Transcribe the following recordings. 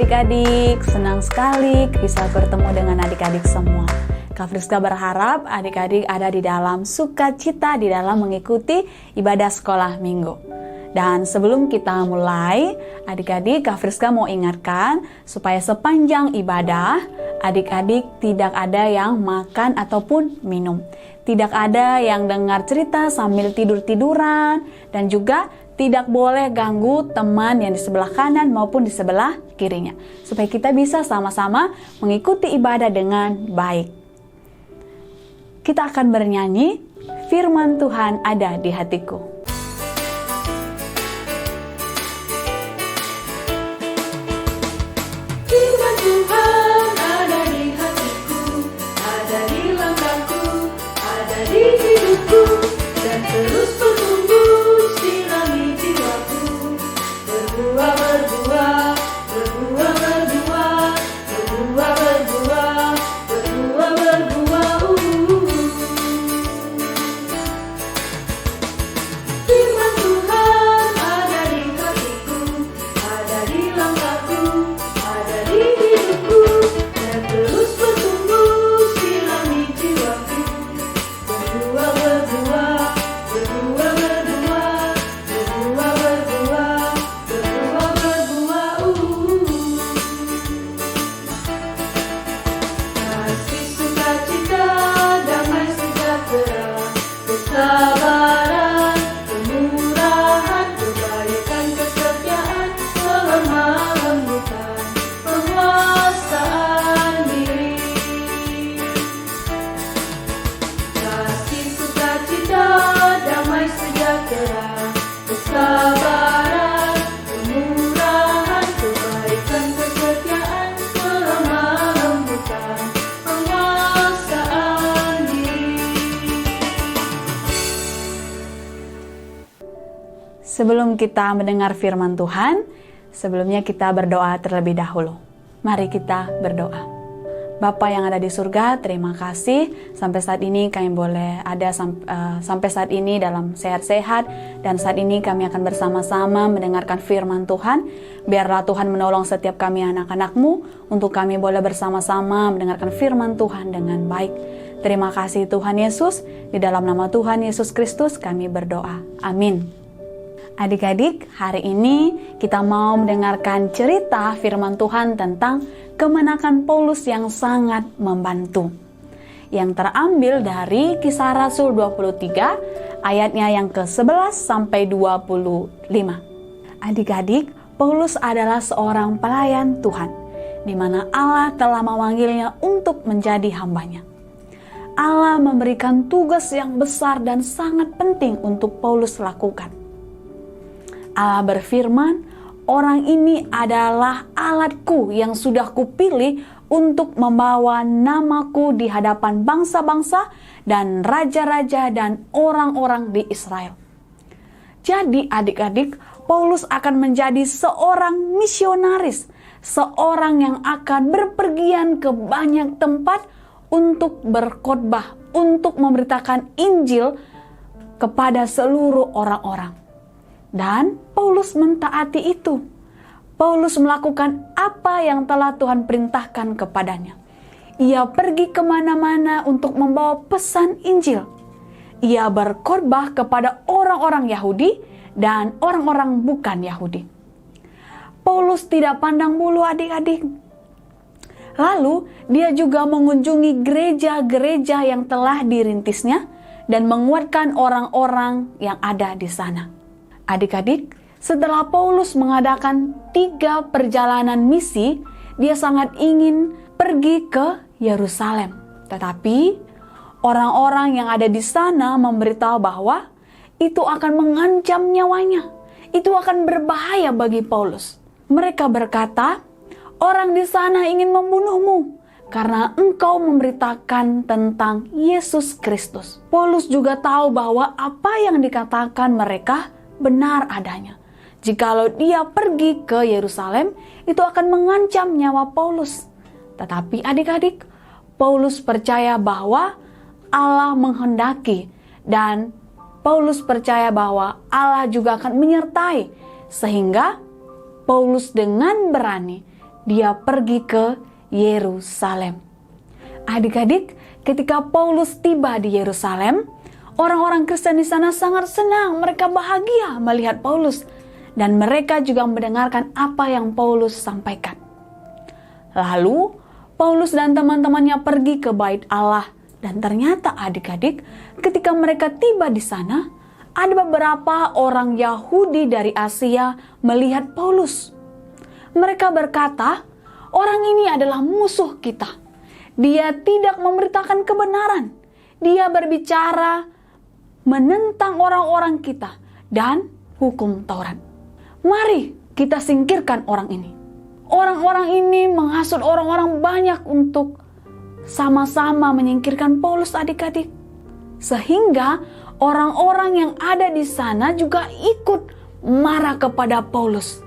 adik-adik, senang sekali bisa bertemu dengan adik-adik semua. Kak Friska berharap adik-adik ada di dalam sukacita di dalam mengikuti ibadah sekolah minggu. Dan sebelum kita mulai, adik-adik Kak Friska mau ingatkan supaya sepanjang ibadah, adik-adik tidak ada yang makan ataupun minum. Tidak ada yang dengar cerita sambil tidur-tiduran, dan juga tidak boleh ganggu teman yang di sebelah kanan maupun di sebelah kirinya. Supaya kita bisa sama-sama mengikuti ibadah dengan baik. Kita akan bernyanyi, Firman Tuhan ada di hatiku. Firman Tuhan ada di hatiku, ada di langkahku, ada di hidupku, dan terus bertumbuh sirami jiwaku. Berbuah, berbuah, berbuah, berbuah, berbuah, berbuah, berbuah, berbuah. Firman Tuhan ada di hatiku, ada di langkahku, ada di hidupku, dan terus bertumbuh sirami jiwaku. Berbuah, berbuah, berbuah, berbuah, berbuah, berbuah, berbuah, berbuah. Kasih, sukacita, damai sejahtera, kesabaran, kemurahan, kebaikan, kesetiaan, kelemah lembutan, penguasaan diri. Kasih, sukacita, damai sejahtera, kesabaran, kemurahan, kebaikan, kesetiaan, kelemah lembutan, penguasaan diri. Sebelum kita mendengar firman Tuhan, sebelumnya kita berdoa terlebih dahulu. Mari kita berdoa. Bapa yang ada di surga, terima kasih sampai saat ini kami boleh ada sampai saat ini dalam sehat-sehat, dan saat ini kami akan bersama-sama mendengarkan firman Tuhan. Biarlah Tuhan menolong setiap kami anak-anak-Mu untuk kami boleh bersama-sama mendengarkan firman Tuhan dengan baik. Terima kasih Tuhan Yesus, di dalam nama Tuhan Yesus Kristus kami berdoa. Amin. Adik-adik, hari ini kita mau mendengarkan cerita firman Tuhan tentang kemenangan Paulus yang sangat membantu. Yang terambil dari Kisah Rasul 23 ayatnya yang ke-11 sampai 25. Adik-adik, Paulus adalah seorang pelayan Tuhan, di mana Allah telah memanggilnya untuk menjadi hambanya. Allah memberikan tugas yang besar dan sangat penting untuk Paulus lakukan. Allah berfirman, orang ini adalah alatku yang sudah kupilih untuk membawa namaku di hadapan bangsa-bangsa dan raja-raja dan orang-orang di Israel. Jadi adik-adik, Paulus akan menjadi seorang misionaris, seorang yang akan berpergian ke banyak tempat untuk berkhotbah, untuk memberitakan Injil kepada seluruh orang-orang. Dan Paulus mentaati itu. Paulus melakukan apa yang telah Tuhan perintahkan kepadanya. Ia pergi kemana-mana untuk membawa pesan Injil. Ia berkhotbah kepada orang-orang Yahudi dan orang-orang bukan Yahudi. Paulus tidak pandang bulu adik-adik. Lalu dia juga mengunjungi gereja-gereja yang telah dirintisnya dan menguatkan orang-orang yang ada di sana. Adik-adik, setelah Paulus mengadakan 3 perjalanan misi, dia sangat ingin pergi ke Yerusalem. Tetapi orang-orang yang ada di sana memberitahu bahwa itu akan mengancam nyawanya. Itu akan berbahaya bagi Paulus. Mereka berkata, orang di sana ingin membunuhmu karena engkau memberitakan tentang Yesus Kristus. Paulus juga tahu bahwa apa yang dikatakan mereka benar adanya. Jikalau dia pergi ke Yerusalem, itu akan mengancam nyawa Paulus. Tetapi adik-adik, Paulus percaya bahwa Allah menghendaki, dan Paulus percaya bahwa Allah juga akan menyertai, sehingga Paulus dengan berani dia pergi ke Yerusalem. Adik-adik, ketika Paulus tiba di Yerusalem, orang-orang Kristen di sana sangat senang, mereka bahagia melihat Paulus, dan mereka juga mendengarkan apa yang Paulus sampaikan. Lalu, Paulus dan teman-temannya pergi ke Bait Allah, dan ternyata adik-adik, ketika mereka tiba di sana, ada beberapa orang Yahudi dari Asia melihat Paulus. Mereka berkata, orang ini adalah musuh kita. Dia tidak memberitakan kebenaran. Dia berbicara menentang orang-orang kita dan hukum Taurat. Mari kita singkirkan orang ini. Orang-orang ini menghasut orang-orang banyak untuk sama-sama menyingkirkan Paulus, adik-adik. Sehingga orang-orang yang ada di sana juga ikut marah kepada Paulus.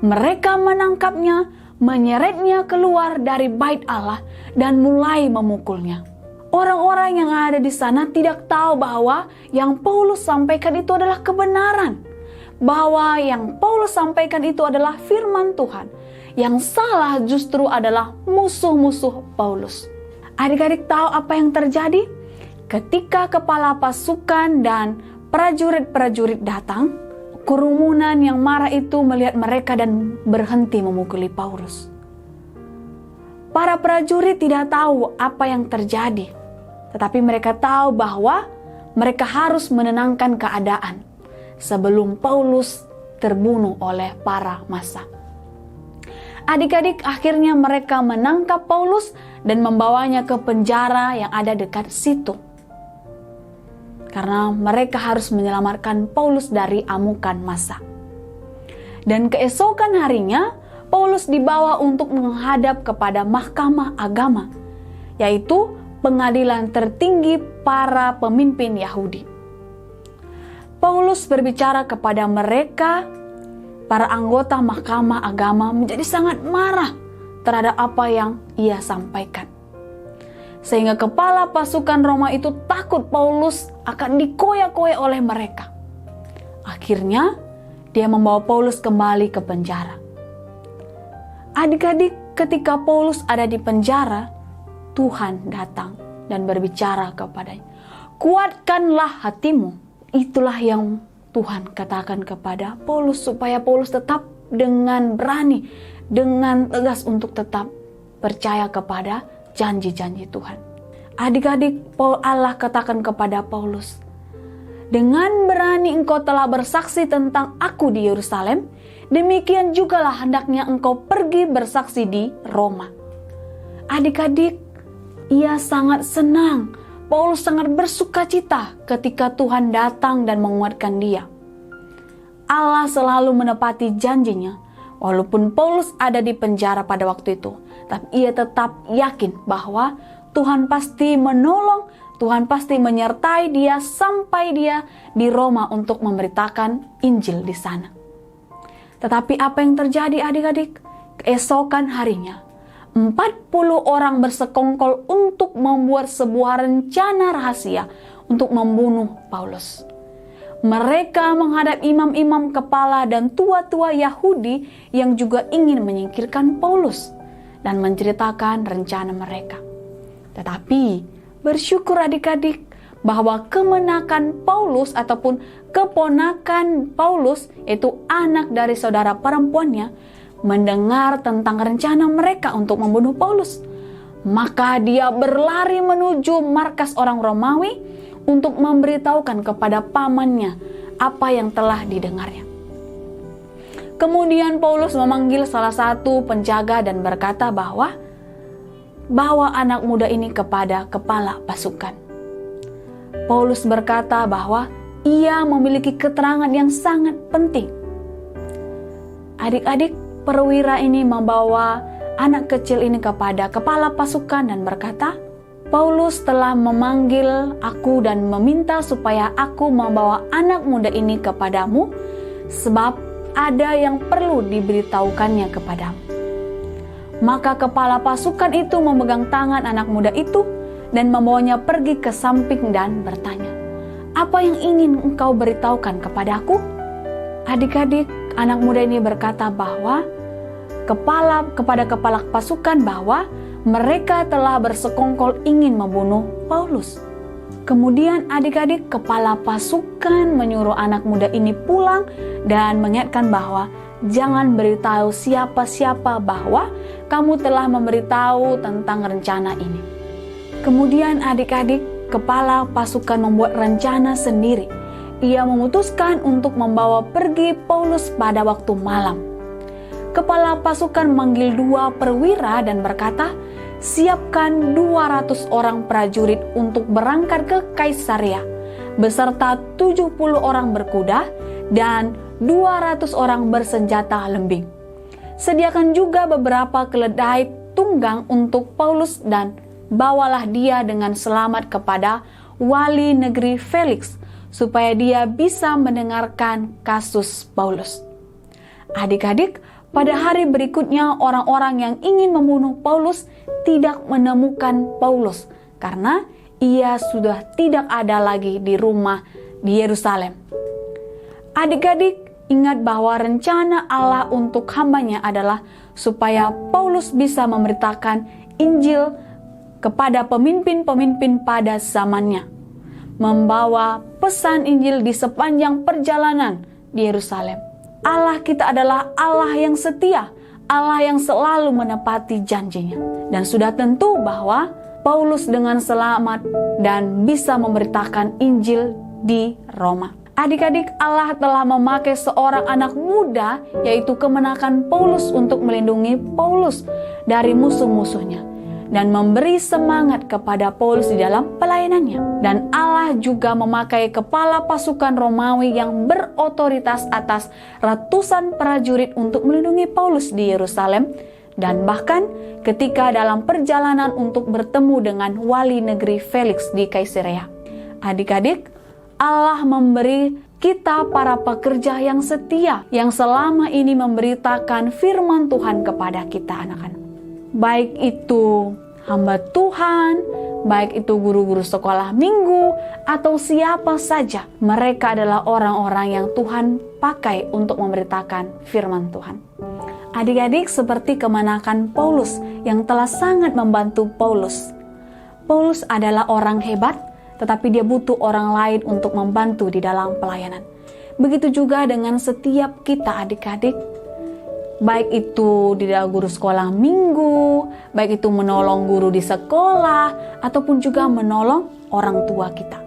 Mereka menangkapnya, menyeretnya keluar dari Bait Allah dan mulai memukulnya. Orang-orang yang ada di sana tidak tahu bahwa yang Paulus sampaikan itu adalah kebenaran. Bahwa yang Paulus sampaikan itu adalah firman Tuhan. Yang salah justru adalah musuh-musuh Paulus. Adik-adik tahu apa yang terjadi? Ketika kepala pasukan dan prajurit-prajurit datang, kerumunan yang marah itu melihat mereka dan berhenti memukuli Paulus. Para prajurit tidak tahu apa yang terjadi, tetapi mereka tahu bahwa mereka harus menenangkan keadaan sebelum Paulus terbunuh oleh para massa. Adik-adik, akhirnya mereka menangkap Paulus dan membawanya ke penjara yang ada dekat situ. Karena mereka harus menyelamatkan Paulus dari amukan massa. Dan keesokan harinya, Paulus dibawa untuk menghadap kepada mahkamah agama, yaitu pengadilan tertinggi para pemimpin Yahudi. Paulus berbicara kepada mereka, para anggota mahkamah agama menjadi sangat marah terhadap apa yang ia sampaikan. Sehingga kepala pasukan Roma itu takut Paulus akan dikoyak-koyak oleh mereka. Akhirnya, dia membawa Paulus kembali ke penjara. Adik-adik, ketika Paulus ada di penjara, Tuhan datang dan berbicara kepadanya. Kuatkanlah hatimu. Itulah yang Tuhan katakan kepada Paulus supaya Paulus tetap dengan berani, dengan tegas untuk tetap percaya kepada janji-janji Tuhan. Adik-adik, Allah katakan kepada Paulus, dengan berani engkau telah bersaksi tentang aku di Yerusalem, demikian jugalah hendaknya engkau pergi bersaksi di Roma. Adik-adik, ia sangat senang. Paulus sangat bersuka cita ketika Tuhan datang dan menguatkan dia. Allah selalu menepati janjinya. Walaupun Paulus ada di penjara pada waktu itu, tapi ia tetap yakin bahwa Tuhan pasti menolong, Tuhan pasti menyertai dia sampai dia di Roma untuk memberitakan Injil di sana. Tetapi apa yang terjadi adik-adik? Keesokan harinya, 40 orang bersekongkol untuk membuat sebuah rencana rahasia untuk membunuh Paulus. Mereka menghadap imam-imam kepala dan tua-tua Yahudi yang juga ingin menyingkirkan Paulus dan menceritakan rencana mereka. Tetapi bersyukur adik-adik bahwa kemenakan Paulus ataupun keponakan Paulus, yaitu anak dari saudara perempuannya, mendengar tentang rencana mereka untuk membunuh Paulus. Maka dia berlari menuju markas orang Romawi untuk memberitahukan kepada pamannya apa yang telah didengarnya. Kemudian Paulus memanggil salah satu penjaga dan berkata bahwa bawa anak muda ini kepada kepala pasukan. Paulus berkata bahwa ia memiliki keterangan yang sangat penting. Adik-adik, perwira ini membawa anak kecil ini kepada kepala pasukan dan berkata, Paulus telah memanggil aku dan meminta supaya aku membawa anak muda ini kepadamu, sebab ada yang perlu diberitahukannya kepadamu. Maka kepala pasukan itu memegang tangan anak muda itu dan membawanya pergi ke samping dan bertanya, apa yang ingin engkau beritahukan kepadaku? Adik-adik, anak muda ini berkata bahwa kepada kepala pasukan bahwa mereka telah bersekongkol ingin membunuh Paulus. Kemudian adik-adik, kepala pasukan menyuruh anak muda ini pulang dan mengingatkan bahwa jangan beritahu siapa-siapa bahwa kamu telah memberitahu tentang rencana ini. Kemudian adik-adik, kepala pasukan membuat rencana sendiri. Ia memutuskan untuk membawa pergi Paulus pada waktu malam. Kepala pasukan memanggil 2 perwira dan berkata, siapkan 200 orang prajurit untuk berangkat ke Kaisarea, beserta 70 orang berkuda dan 200 orang bersenjata lembing. Sediakan juga beberapa keledai tunggang untuk Paulus dan bawalah dia dengan selamat kepada wali negeri Felix, supaya dia bisa mendengarkan kasus Paulus. Adik-adik, pada hari berikutnya orang-orang yang ingin membunuh Paulus tidak menemukan Paulus karena ia sudah tidak ada lagi di rumah di Yerusalem. Adik-adik, ingat bahwa rencana Allah untuk hambanya adalah supaya Paulus bisa memberitakan Injil kepada pemimpin-pemimpin pada zamannya, membawa pesan Injil di sepanjang perjalanan di Yerusalem. Allah kita adalah Allah yang setia, Allah yang selalu menepati janjinya. Dan sudah tentu bahwa Paulus dengan selamat dan bisa memberitakan Injil di Roma. Adik-adik, Allah telah memakai seorang anak muda, yaitu kemenakan Paulus, untuk melindungi Paulus dari musuh-musuhnya dan memberi semangat kepada Paulus di dalam pelayanannya. Dan Allah juga memakai kepala pasukan Romawi yang berotoritas atas ratusan prajurit untuk melindungi Paulus di Yerusalem, dan bahkan ketika dalam perjalanan untuk bertemu dengan wali negeri Felix di Kaisarea. Adik-adik, Allah memberi kita para pekerja yang setia, yang selama ini memberitakan firman Tuhan kepada kita anak-anak. Baik itu hamba Tuhan, baik itu guru-guru sekolah minggu, atau siapa saja, mereka adalah orang-orang yang Tuhan pakai untuk memberitakan firman Tuhan. Adik-adik, seperti kemenakan Paulus yang telah sangat membantu Paulus. Paulus adalah orang hebat, tetapi dia butuh orang lain untuk membantu di dalam pelayanan. Begitu juga dengan setiap kita adik-adik, baik itu di dalam guru sekolah minggu, baik itu menolong guru di sekolah, ataupun juga menolong orang tua kita.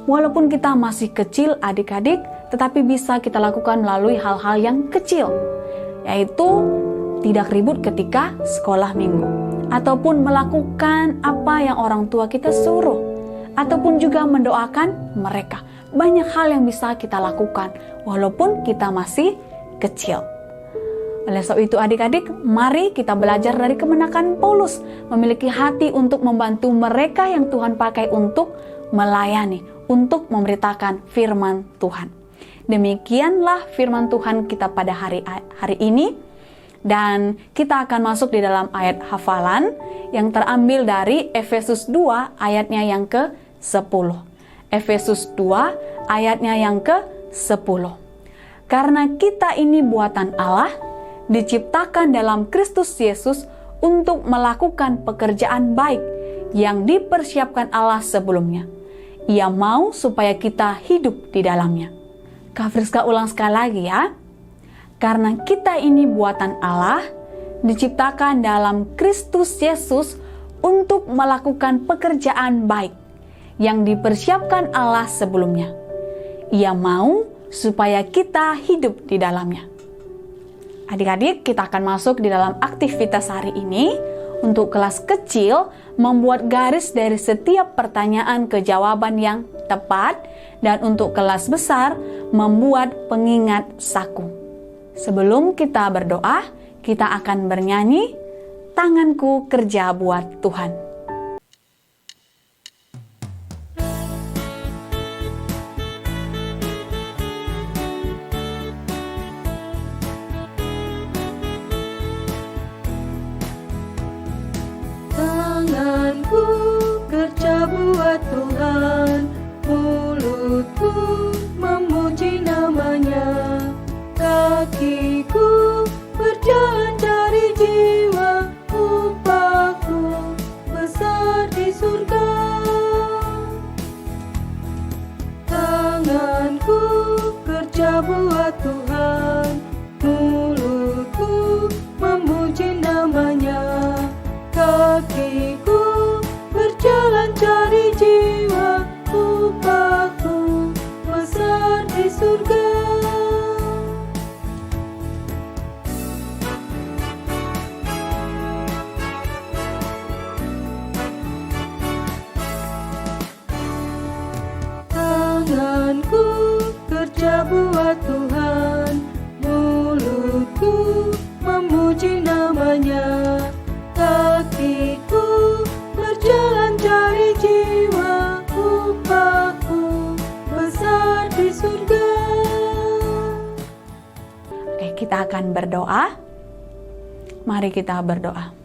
Walaupun kita masih kecil adik-adik, tetapi bisa kita lakukan melalui hal-hal yang kecil, yaitu tidak ribut ketika sekolah minggu, ataupun melakukan apa yang orang tua kita suruh, ataupun juga mendoakan mereka. Banyak hal yang bisa kita lakukan walaupun kita masih kecil. Oleh sebab itu adik-adik, mari kita belajar dari kemenakan Paulus, memiliki hati untuk membantu mereka yang Tuhan pakai untuk melayani, untuk memberitakan firman Tuhan. Demikianlah firman Tuhan kita pada hari ini, dan kita akan masuk di dalam ayat hafalan yang terambil dari Efesus 2 ayatnya yang ke-10. Efesus 2 ayatnya yang ke-10. Karena kita ini buatan Allah, diciptakan dalam Kristus Yesus untuk melakukan pekerjaan baik yang dipersiapkan Allah sebelumnya. Ia mau supaya kita hidup di dalamnya. Kak Friska ulang sekali lagi ya. Karena kita ini buatan Allah, diciptakan dalam Kristus Yesus untuk melakukan pekerjaan baik yang dipersiapkan Allah sebelumnya. Ia mau supaya kita hidup di dalamnya. Adik-adik, kita akan masuk di dalam aktivitas hari ini. Untuk kelas kecil, membuat garis dari setiap pertanyaan ke jawaban yang tepat, dan untuk kelas besar, membuat pengingat saku. Sebelum kita berdoa, kita akan bernyanyi, "Tanganku Kerja Buat Tuhan." Tanganku kerja buat Tuhan, mulutku memuji namanya, kakiku berjalan buat Tuhan, mulutku memuji namanya. Kakiku berjalan cari jiwa, upahku besar di surga. Tanganku kerja buat Tuhan, mulutku memuji namanya. Kakiku berjalan cari jiwa, upahku besar di surga. Oke, kita akan berdoa. Mari kita berdoa.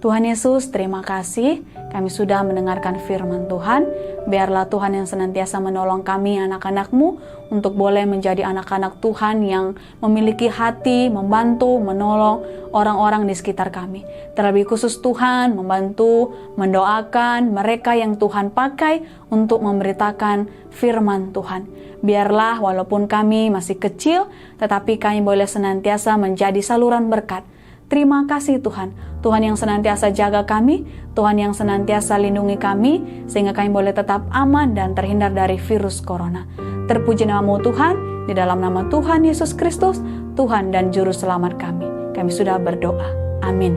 Tuhan Yesus, terima kasih kami sudah mendengarkan firman Tuhan. Biarlah Tuhan yang senantiasa menolong kami anak-anak-Mu untuk boleh menjadi anak-anak Tuhan yang memiliki hati, membantu, menolong orang-orang di sekitar kami. Terlebih khusus Tuhan membantu, mendoakan mereka yang Tuhan pakai untuk memberitakan firman Tuhan. Biarlah walaupun kami masih kecil, tetapi kami boleh senantiasa menjadi saluran berkat. Terima kasih Tuhan, Tuhan yang senantiasa jaga kami, Tuhan yang senantiasa lindungi kami, sehingga kami boleh tetap aman dan terhindar dari virus corona. Terpuji nama-Mu Tuhan, di dalam nama Tuhan Yesus Kristus, Tuhan dan Juru Selamat kami. Kami sudah berdoa. Amin.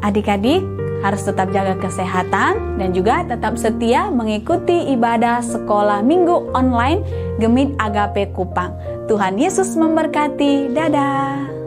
Adik-adik harus tetap jaga kesehatan dan juga tetap setia mengikuti ibadah sekolah minggu online Gemit Agape Kupang. Tuhan Yesus memberkati. Dadah.